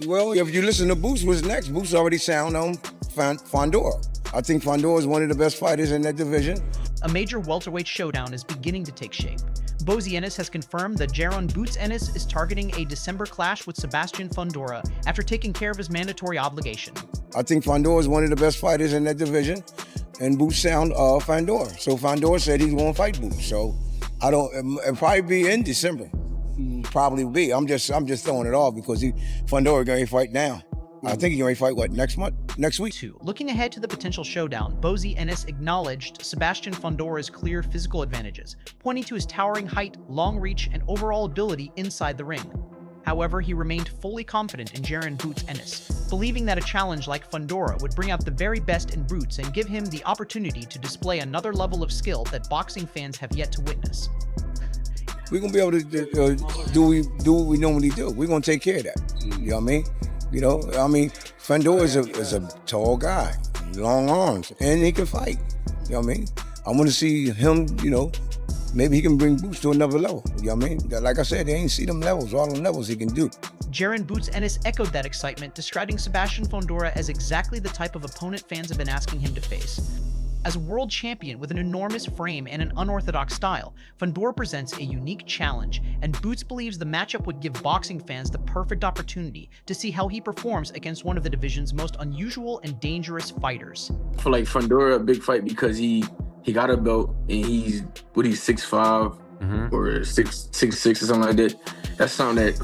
Well, if you listen to Boots, what's next? Boots already sound on Fundora. I think Fundora is one of the best fighters in that division. A major welterweight showdown is beginning to take shape. Bozy Ennis has confirmed that Jaron Boots Ennis is targeting a December clash with Sebastian Fundora after taking care of his mandatory obligation. I think Fundora is one of the best fighters in that division, and Boots sound Fundora. So Fundora said he's going to fight Boots. So it'll probably be in December. Probably be. I'm just throwing it off because Fundora going to fight now. I think he's going to fight next week. Looking ahead to the potential showdown, Bozy Ennis acknowledged Sebastian Fundora's clear physical advantages, pointing to his towering height, long reach, and overall ability inside the ring. However, he remained fully confident in Jaron Boots Ennis, believing that a challenge like Fundora would bring out the very best in Boots and give him the opportunity to display another level of skill that boxing fans have yet to witness. We're going to be able to do what we normally do. We're going to take care of that. You know what I mean? Fundora is a tall guy, long arms, and he can fight. You know what I mean? I want to see him, maybe he can bring Boots to another level. You know what I mean? Like I said, they ain't see them levels, all the levels he can do. Jaron Boots Ennis echoed that excitement, describing Sebastian Fundora as exactly the type of opponent fans have been asking him to face. As a world champion with an enormous frame and an unorthodox style, Fundora presents a unique challenge, and Boots believes the matchup would give boxing fans the perfect opportunity to see how he performs against one of the division's most unusual and dangerous fighters. I feel like Fundora a big fight because he got a belt and he's 6'5" or 6'6" or something like that. That's something that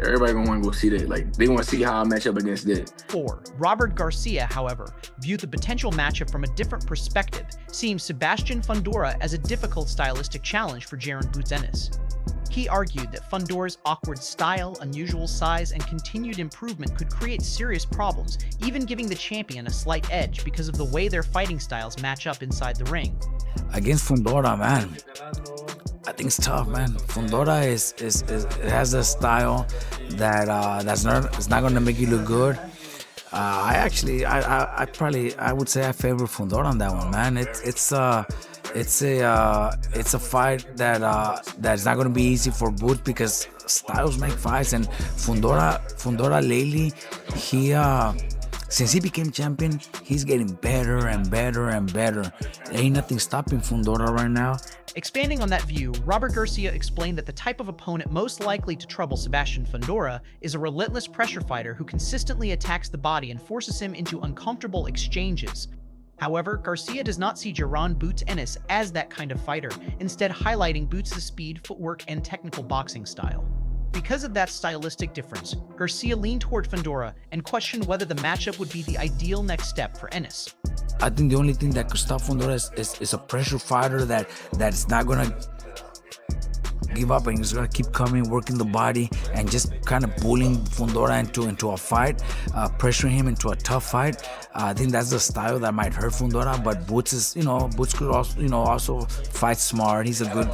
everybody gonna want to go see that. Like, they want to see how I match up against that. 4. Robert Garcia, however, viewed the potential matchup from a different perspective, seeing Sebastian Fundora as a difficult stylistic challenge for Jaron Boots Ennis. He argued that Fundora's awkward style, unusual size, and continued improvement could create serious problems, even giving the champion a slight edge because of the way their fighting styles match up inside the ring. Against Fundora, man, I think it's tough, man. Fundora has a style that's not going to make you look good. I would say I favor Fundora on that one, man. It's a fight that's not going to be easy for Boots because styles make fights, and Fundora lately, since he became champion, he's getting better and better and better. Ain't nothing stopping Fundora right now. Expanding on that view, Robert Garcia explained that the type of opponent most likely to trouble Sebastian Fundora is a relentless pressure fighter who consistently attacks the body and forces him into uncomfortable exchanges. However, Garcia does not see Jaron Boots Ennis as that kind of fighter, instead highlighting Boots' speed, footwork, and technical boxing style. Because of that stylistic difference, Garcia leaned toward Fundora and questioned whether the matchup would be the ideal next step for Ennis. I think the only thing that could stop Fundora is a pressure fighter that's not going to give up and he's going to keep coming, working the body, and just kind of bullying Fundora into a fight, pressuring him into a tough fight. I think that's the style that might hurt Fundora, but Boots could also fight smart. He's a good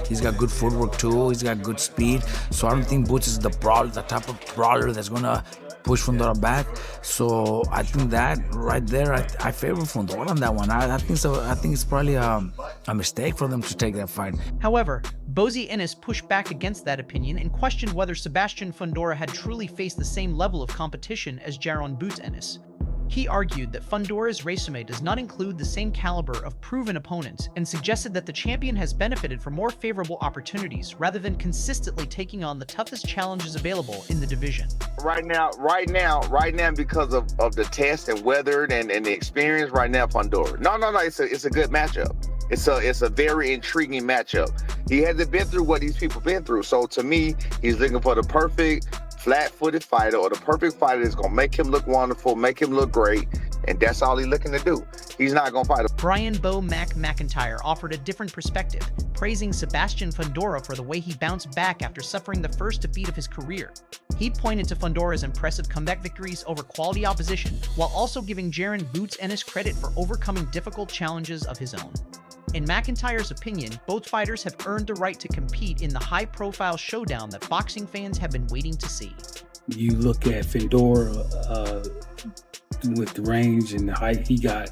he's got good footwork too. He's got good speed. So I don't think Boots is the type of brawler that's going to push Fundora back. So I think that right there, I favor Fundora on that one. I think so. I think it's probably a mistake for them to take that fight. However, Bozy Ennis pushed back against that opinion and questioned whether Sebastian Fundora had truly faced the same level of competition as Jaron Boots Ennis. He argued that Fundora's resume does not include the same caliber of proven opponents and suggested that the champion has benefited from more favorable opportunities rather than consistently taking on the toughest challenges available in the division. Right now, because of the test and weather and the experience, right now, Fundora. No, it's a good matchup. It's a very intriguing matchup. He hasn't been through what these people been through. So to me, he's looking for the perfect flat-footed fighter, or the perfect fighter that's going to make him look wonderful, make him look great, and that's all he's looking to do. He's not going to fight. Brian Bo McIntyre offered a different perspective, praising Sebastian Fundora for the way he bounced back after suffering the first defeat of his career. He pointed to Fundora's impressive comeback victories over quality opposition, while also giving Jaron Boots Ennis credit for overcoming difficult challenges of his own. In McIntyre's opinion, both fighters have earned the right to compete in the high-profile showdown that boxing fans have been waiting to see. You look at Fundora with the range and the height he got,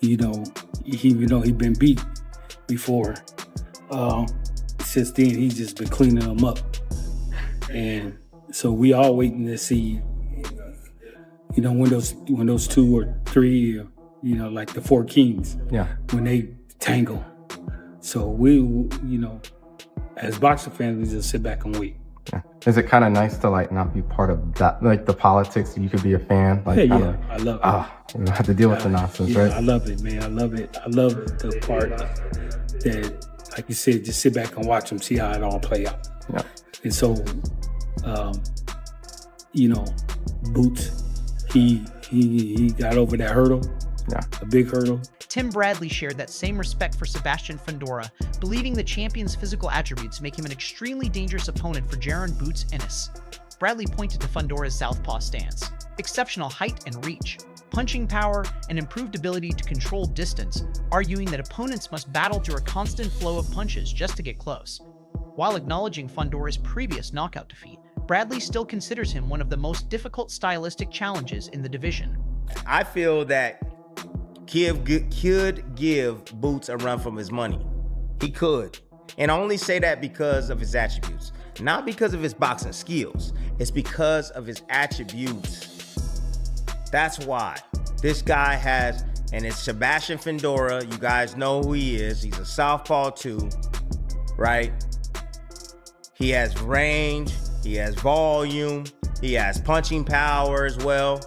even though he'd been beat before, since then he's just been cleaning them up. And So we all waiting to see, when those 2 or 3, like the 4 kings, when they tangle. So we, as boxing fans, we just sit back and wait. Yeah. Is it kind of nice to like not be part of that, like the politics? You could be a fan. Like, yeah, I love it. You don't have to deal with the nonsense, right? I love it, man. I love it. I love the part that, like you said, just sit back and watch them, see how it all play out. Yeah. And so, Boots, he got over that hurdle, a big hurdle. Tim Bradley shared that same respect for Sebastian Fundora, believing the champion's physical attributes make him an extremely dangerous opponent for Jaron Boots Ennis. Bradley pointed to Fundora's southpaw stance, exceptional height and reach, punching power, and improved ability to control distance, arguing that opponents must battle through a constant flow of punches just to get close. While acknowledging Fundora's previous knockout defeat, Bradley still considers him one of the most difficult stylistic challenges in the division. I feel that Kiev could give Boots a run from his money. He could. And I only say that because of his attributes. Not because of his boxing skills. It's because of his attributes. That's why. This guy has, and it's Sebastian Fundora. You guys know who he is. He's a southpaw too, right? He has range. He has volume. He has punching power as well.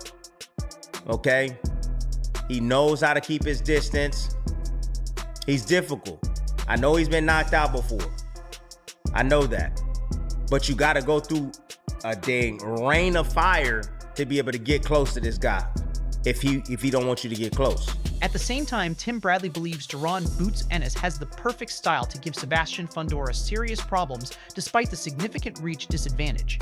Okay? He knows how to keep his distance. He's difficult. I know he's been knocked out before. I know that. But you got to go through a dang rain of fire to be able to get close to this guy if he don't want you to get close. At the same time, Tim Bradley believes Jaron Boots Ennis has the perfect style to give Sebastian Fundora serious problems despite the significant reach disadvantage.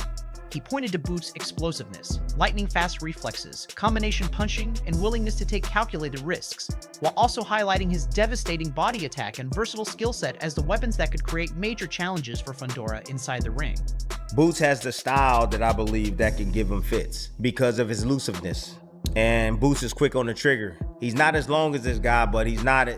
He pointed to Boots' explosiveness, lightning-fast reflexes, combination punching, and willingness to take calculated risks, while also highlighting his devastating body attack and versatile skill set as the weapons that could create major challenges for Fundora inside the ring. Boots has the style that I believe that can give him fits because of his elusiveness. And Boots is quick on the trigger. He's not as long as this guy, but he got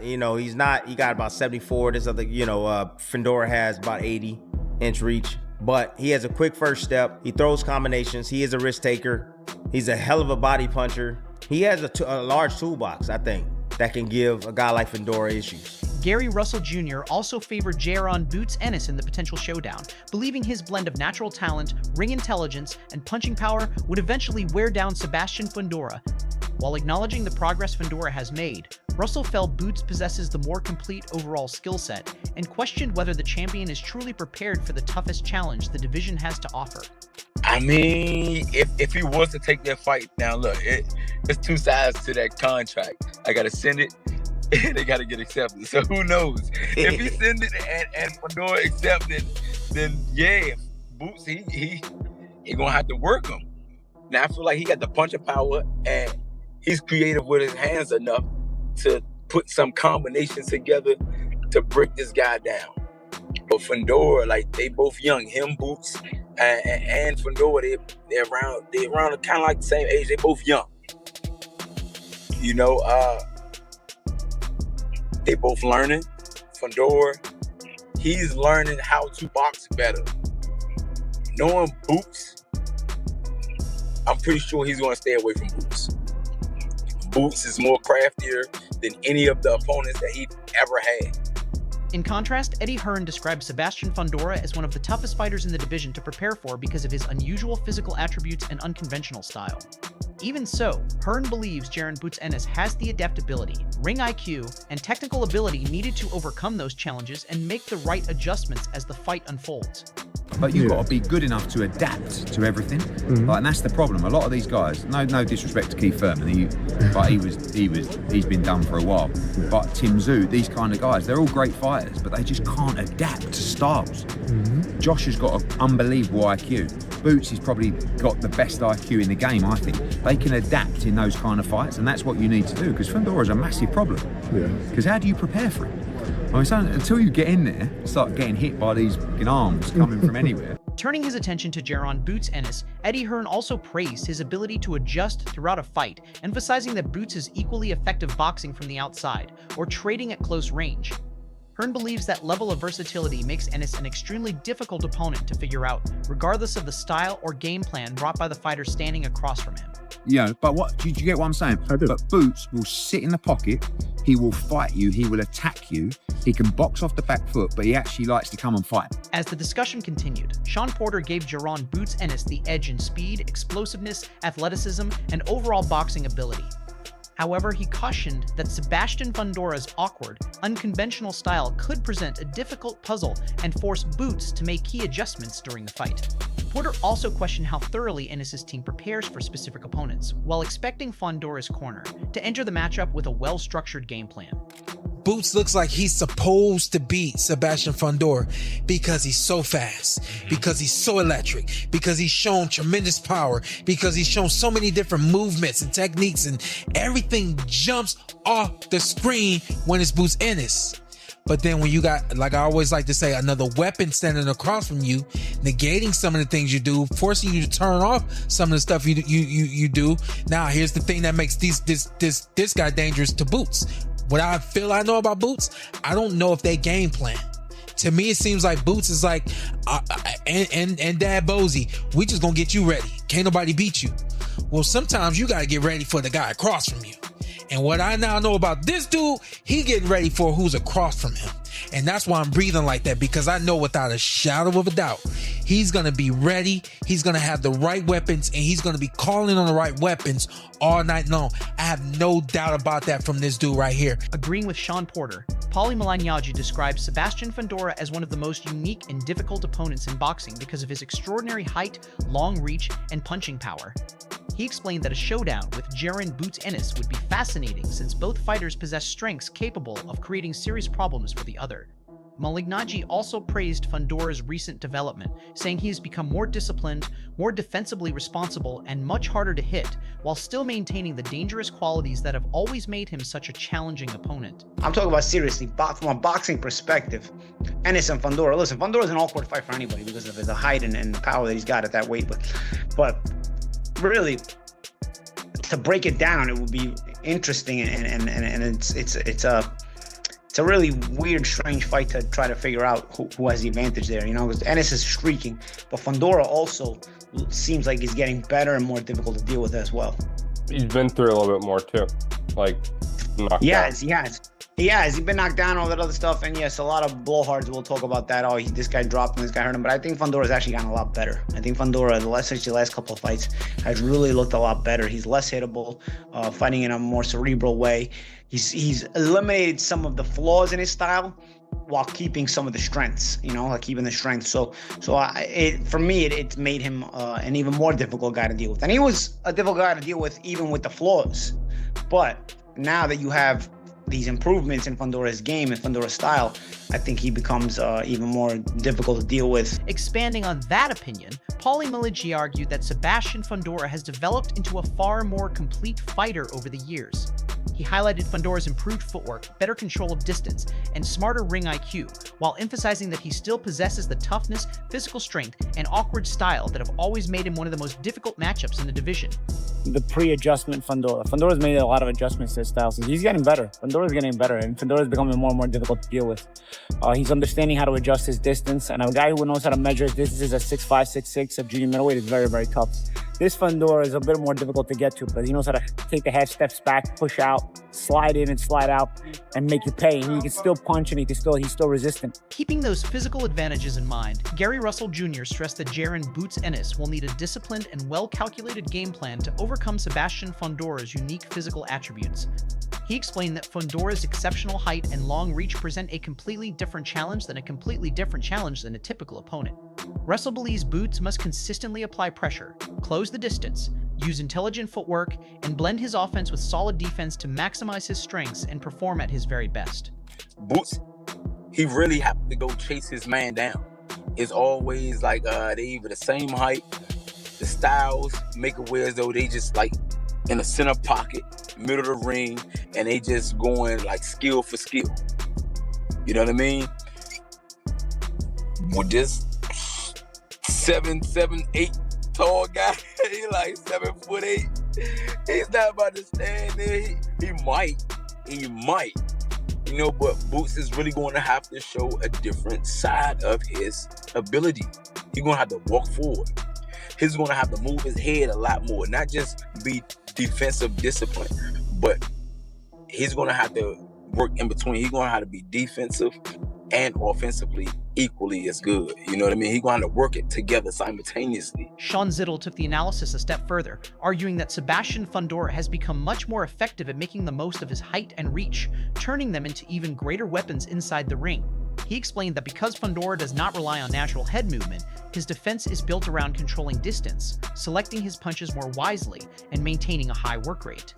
about 74. This other, Fundora has about 80-inch reach. But he has a quick first step. He throws combinations. He is a risk taker. He's a hell of a body puncher. He has a large toolbox, I think, that can give a guy like Fundora issues. Gary Russell Jr. also favored Jaron Boots Ennis in the potential showdown, believing his blend of natural talent, ring intelligence, and punching power would eventually wear down Sebastian Fundora. While acknowledging the progress Fundora has made, Russell felt Boots possesses the more complete overall skill set and questioned whether the champion is truly prepared for the toughest challenge the division has to offer. I mean, if he was to take that fight, now look, it's 2 sides to that contract. I gotta send it, and they gotta get accepted. So who knows? If he send it and Fundora accept it, then yeah, Boots he gonna have to work him. Now I feel like he got the punching power and he's creative with his hands enough to put some combinations together to break this guy down. But Fundora, like, they both young. Him, Boots, and Fundora, they're around kind of like the same age. They both young. They both learning. Fundora, he's learning how to box better. Knowing Boots, I'm pretty sure he's going to stay away from Boots. Boots is more craftier than any of the opponents that he ever had. In contrast, Eddie Hearn described Sebastian Fundora as one of the toughest fighters in the division to prepare for because of his unusual physical attributes and unconventional style. Even so, Hearn believes Jaron Boots Ennis has the adaptability, ring IQ, and technical ability needed to overcome those challenges and make the right adjustments as the fight unfolds. But you've got to be good enough to adapt to everything. Mm-hmm. And that's the problem. A lot of these guys, no disrespect to Keith Thurman, he's been done for a while. But Tim Tszyu, these kind of guys, they're all great fighters, but they just can't adapt to styles. Mm-hmm. Josh has got an unbelievable IQ. Boots has probably got the best IQ in the game, I think. They can adapt in those kind of fights, and that's what you need to do, because Fundora is a massive problem. Because how do you prepare for it? I mean, so until you get in there, start getting hit by these arms coming from anywhere. Turning his attention to Jaron Boots Ennis, Eddie Hearn also praised his ability to adjust throughout a fight, emphasizing that Boots is equally effective boxing from the outside or trading at close range. Hearn believes that level of versatility makes Ennis an extremely difficult opponent to figure out, regardless of the style or game plan brought by the fighter standing across from him. Yeah, but do you get what I'm saying? I do. But Boots will sit in the pocket, he will fight you, he will attack you, he can box off the back foot, but he actually likes to come and fight. As the discussion continued, Sean Porter gave Jaron Boots Ennis the edge in speed, explosiveness, athleticism, and overall boxing ability. However, he cautioned that Sebastian Fundora's awkward, unconventional style could present a difficult puzzle and force Boots to make key adjustments during the fight. Porter also questioned how thoroughly Ennis' team prepares for specific opponents, while expecting Fundora's corner to enter the matchup with a well-structured game plan. Boots looks like he's supposed to beat Sebastian Fundora because he's so fast, because he's so electric, because he's shown tremendous power, because he's shown so many different movements and techniques, and everything jumps off the screen when it's Boots Ennis. But then when you got, like I always like to say, another weapon standing across from you, negating some of the things you do, forcing you to turn off some of the stuff you do. Now here's the thing that makes this guy dangerous to Boots. What I feel I know about Boots, I don't know if they game plan. To me, it seems like Boots is like, and Dad Bozy, we just gonna get you ready. Can't nobody beat you. Well, sometimes you gotta get ready for the guy across from you. And what I now know about this dude, he getting ready for who's across from him. And that's why I'm breathing like that, because I know without a shadow of a doubt, he's going to be ready. He's going to have the right weapons, and he's going to be calling on the right weapons all night long. I have no doubt about that from this dude right here. Agreeing with Sean Porter, Paulie Malignaggi describes Sebastian Fundora as one of the most unique and difficult opponents in boxing because of his extraordinary height, long reach, and punching power. He explained that a showdown with Jaron Boots Ennis would be fascinating since both fighters possess strengths capable of creating serious problems for the other. Malignaggi also praised Fundora's recent development, saying he has become more disciplined, more defensively responsible, and much harder to hit, while still maintaining the dangerous qualities that have always made him such a challenging opponent. I'm talking about seriously, from a boxing perspective, Ennis and Fundora. Listen, Fundora's an awkward fight for anybody because of the height and the power that he's got at that weight, but really, to break it down, it would be interesting, and it's a really weird, strange fight to try to figure out who has the advantage there. You know, because Ennis is streaking, but Fundora also seems like he's getting better and more difficult to deal with as well. He's been through a little bit more too, like knocked out. Yeah, has he been knocked down, all that other stuff? And yes, a lot of blowhards will talk about that. Oh, this guy dropped him, this guy hurt him. But I think Fundora's actually gotten a lot better. I think Fundora, the last couple of fights, has really looked a lot better. He's less hittable, fighting in a more cerebral way. He's eliminated some of the flaws in his style while keeping some of the strengths, you know, like keeping the strength. So for me, it's made him an even more difficult guy to deal with. And he was a difficult guy to deal with even with the flaws. But now that you have these improvements in Fundora's game and Fundora's style, I think he becomes even more difficult to deal with. Expanding on that opinion, Paulie Malignaggi argued that Sebastian Fundora has developed into a far more complete fighter over the years. He highlighted Fundora's improved footwork, better control of distance, and smarter ring IQ, while emphasizing that he still possesses the toughness, physical strength, and awkward style that have always made him one of the most difficult matchups in the division. The pre-adjustment Fundora's made a lot of adjustments to his style, so he's getting better. Fundora's getting better, and Fundora's becoming more and more difficult to deal with. He's understanding how to adjust his distance, and a guy who knows how to measure his distance as a 6'5", 6'6", a junior middleweight is very, very tough. This Fundora is a bit more difficult to get to because he knows how to take the half steps back, push out, slide in and slide out, and make you pay. And he can still punch, and he's still resistant. Keeping those physical advantages in mind, Gary Russell Jr. stressed that Jaron Boots Ennis will need a disciplined and well-calculated game plan to overcome Sebastian Fundora's unique physical attributes. He explained that Fundora's exceptional height and long reach present a completely different challenge than a typical opponent. Russell believes Boots must consistently apply pressure, close the distance, use intelligent footwork, and blend his offense with solid defense to maximize his strengths and perform at his very best. Boots, he really have to go chase his man down. It's always like they either the same height, the styles make it where as though they just like in the center pocket, middle of the ring, and they just going like skill for skill. You know what I mean? With this 7'8" tall guy, he like 7'8". He's not about to stand there. He might, you know, but Boots is really going to have to show a different side of his ability. He's going to have to walk forward. He's going to have to move his head a lot more, not just be defensive discipline, but he's going to have to work in between. He's going to have to be defensive and offensively equally as good. You know what I mean? He's going to work it together simultaneously. Sean Zittel took the analysis a step further, arguing that Sebastian Fundora has become much more effective at making the most of his height and reach, turning them into even greater weapons inside the ring. He explained that because Fundora does not rely on natural head movement, his defense is built around controlling distance, selecting his punches more wisely, and maintaining a high work rate.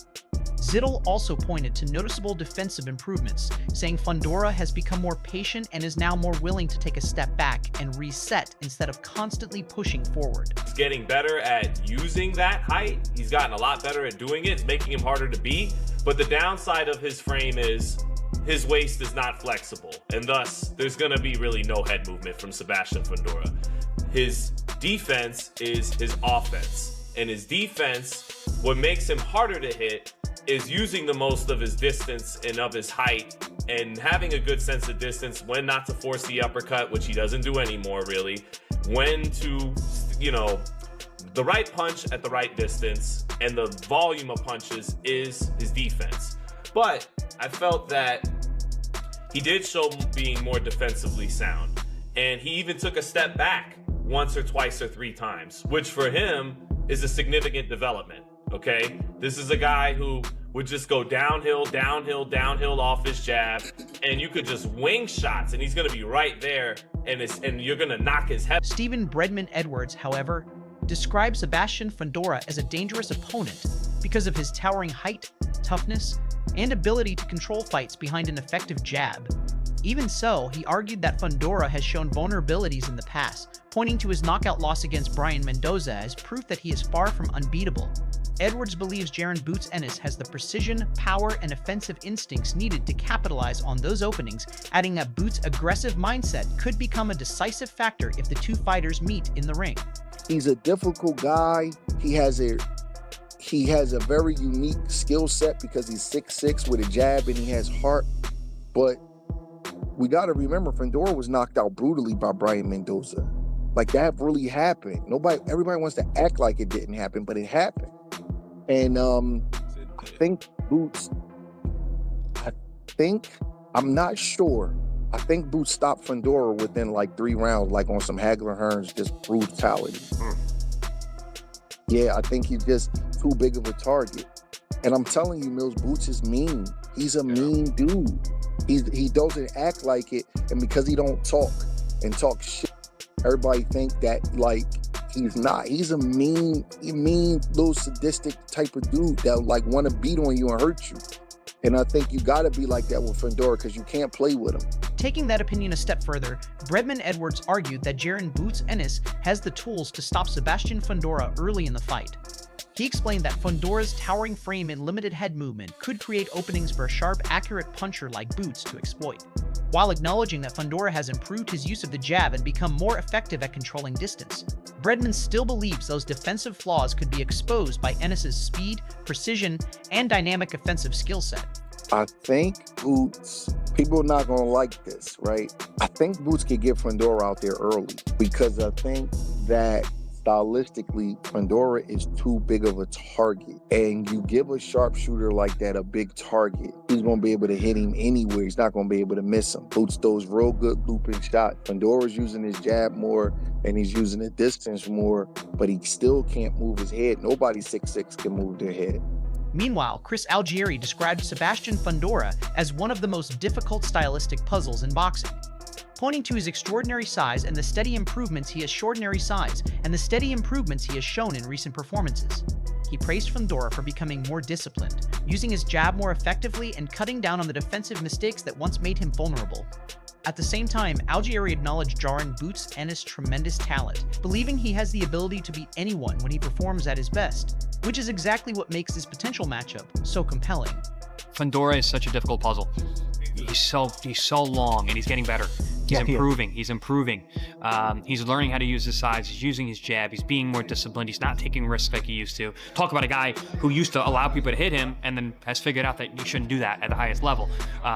Zittel also pointed to noticeable defensive improvements, saying Fundora has become more patient and is now more willing to take a step back and reset instead of constantly pushing forward. He's getting better at using that height. He's gotten a lot better at doing it. It's making him harder to beat. But the downside of his frame is his waist is not flexible, and thus there's going to be really no head movement from Sebastian Fundora. His defense is his offense, and his defense, what makes him harder to hit, is using the most of his distance and of his height and having a good sense of distance, when not to force the uppercut, which he doesn't do anymore really, when to, you know, the right punch at the right distance, and the volume of punches is his defense. But I felt that he did show being more defensively sound, and he even took a step back once or twice or three times, which for him is a significant development. Okay, this is a guy who would just go downhill, downhill, downhill off his jab, and you could just wing shots, and he's going to be right there, and you're going to knock his head. Stephen Bredman Edwards, however, describes Sebastian Fundora as a dangerous opponent because of his towering height, toughness, and ability to control fights behind an effective jab. Even so, he argued that Fundora has shown vulnerabilities in the past, pointing to his knockout loss against Brian Mendoza as proof that he is far from unbeatable. Edwards believes Jaron Boots Ennis has the precision, power, and offensive instincts needed to capitalize on those openings, adding that Boots' aggressive mindset could become a decisive factor if the two fighters meet in the ring. He's a difficult guy. He has a very unique skill set because he's 6'6" with a jab and he has heart. But we got to remember, Fundora was knocked out brutally by Brian Mendoza. Like, that really happened. Everybody wants to act like it didn't happen, but it happened. And I think Boots, I'm not sure. I think Boots stopped Fundora within like 3 rounds, like on some Hagler Hearns, just brutality. Yeah, I think he's just too big of a target. And I'm telling you, Mills, Boots is mean. He's a mean dude. He doesn't act like it, and because he don't talk shit, everybody think that like he's not. He's a mean little sadistic type of dude that like want to beat on you and hurt you. And I think you got to be like that with Fundora because you can't play with him. Taking that opinion a step further, Bredman Edwards argued that Jaron Boots Ennis has the tools to stop Sebastian Fundora early in the fight. He explained that Fundora's towering frame and limited head movement could create openings for a sharp, accurate puncher like Boots to exploit, while acknowledging that Fundora has improved his use of the jab and become more effective at controlling distance. Bredman still believes those defensive flaws could be exposed by Ennis's speed, precision, and dynamic offensive skill set. I think Boots, people are not going to like this, right? I think Boots could get Fundora out there early because I think that stylistically, Fundora is too big of a target. And you give a sharpshooter like that a big target, he's going to be able to hit him anywhere. He's not going to be able to miss him. Boots throws real good looping shots. Fundora's using his jab more and he's using the distance more, but he still can't move his head. Nobody 6'6" can move their head. Meanwhile, Chris Algieri described Sebastian Fundora as one of the most difficult stylistic puzzles in boxing, pointing to his extraordinary size and the steady improvements he has shown in recent performances. He praised Fundora for becoming more disciplined, using his jab more effectively and cutting down on the defensive mistakes that once made him vulnerable. At the same time, Algieri acknowledged Jaron Boots Ennis' tremendous talent, believing he has the ability to beat anyone when he performs at his best, which is exactly what makes this potential matchup so compelling. Fundora is such a difficult puzzle. He's so long and he's getting better. He's improving. He's improving. He's learning how to use his size. He's using his jab. He's being more disciplined. He's not taking risks like he used to. Talk about a guy who used to allow people to hit him and then has figured out that you shouldn't do that at the highest level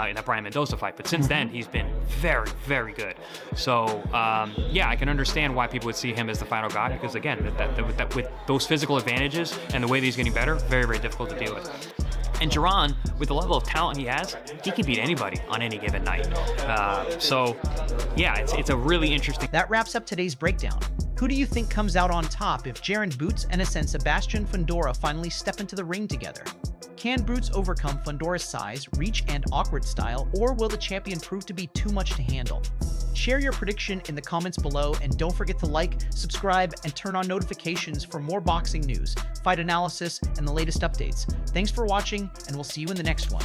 in that Brian Mendoza fight. But since then, he's been very, very good. So, yeah, I can understand why people would see him as the final guy because, again, with those physical advantages and the way that he's getting better, very, very difficult to deal with. And Jaron, with the level of talent he has, he can beat anybody on any given night. So, yeah, it's a really interesting... That wraps up today's breakdown. Who do you think comes out on top if Jaron Boots Ennis and Sebastian Fundora finally step into the ring together? Can Boots overcome Fundora's size, reach, and awkward style, or will the champion prove to be too much to handle? Share your prediction in the comments below, and don't forget to like, subscribe, and turn on notifications for more boxing news, fight analysis, and the latest updates. Thanks for watching, and we'll see you in the next one.